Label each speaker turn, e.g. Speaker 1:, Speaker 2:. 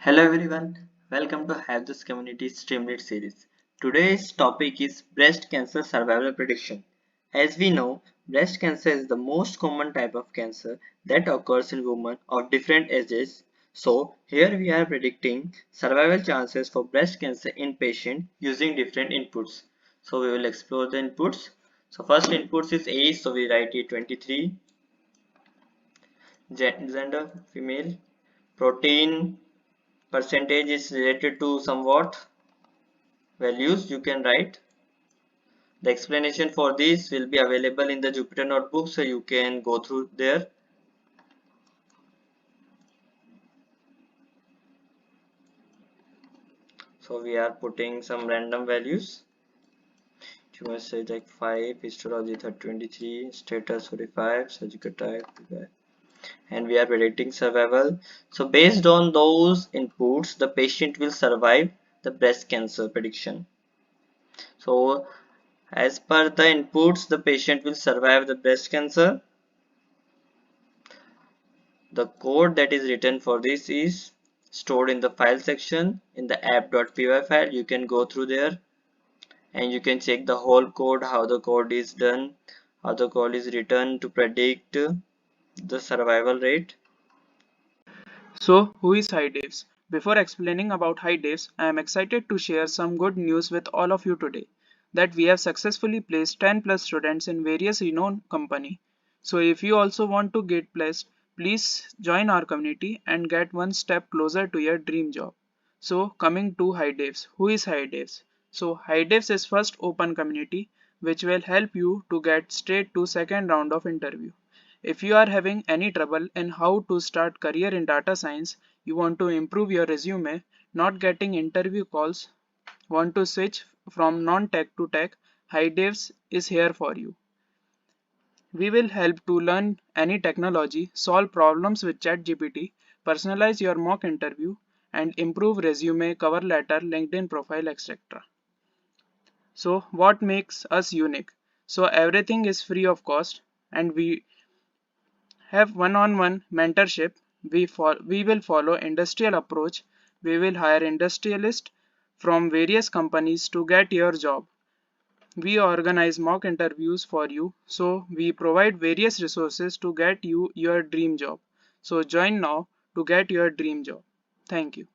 Speaker 1: Hello everyone, welcome to HiDevs Community Streamlit series. Today's topic is breast cancer survival prediction. As we know, breast cancer is the most common type of cancer that occurs in women of different ages. So here we are predicting survival chances for breast cancer in patient using different inputs. So we will explore the inputs. So first inputs is age, so we write it 23, gender female, protein percentage is related to somewhat values you can write. The explanation for this will be available in the Jupyter notebook, so you can go through there. So we are putting some random values. Tumor size like 5, histology 23, status 45, surgical type, and we are predicting survival. So based on those inputs, the patient will survive the breast cancer prediction. So as per the inputs, the patient will survive the breast cancer. The code that is written for this is stored in the file section in the app.py file. You can go through there and you can check the whole code, how the code is done, how the code is written to predict the survival rate.
Speaker 2: So, who is HiDevs? Before explaining about HiDevs, I am excited to share some good news with all of you today that we have successfully placed 10 plus students in various renowned company. So, if you also want to get placed, please join our community and get one step closer to your dream job. So, coming to HiDevs, who is HiDevs? So, HiDevs is first open community which will help you to get straight to second round of interview. If you are having any trouble in how to start career in data science, you want to improve your resume, not getting interview calls, want to switch from non-tech to tech, HiDevs is here for you. We will help to learn any technology, solve problems with ChatGPT, personalize your mock interview, and improve resume, cover letter, LinkedIn profile, etc. So what makes us unique? So everything is free of cost and we have one-on-one mentorship. We will follow industrial approach. We will hire industrialists from various companies to get your job. We organize mock interviews for you. So we provide various resources to get you your dream job. So join now to get your dream job. Thank you.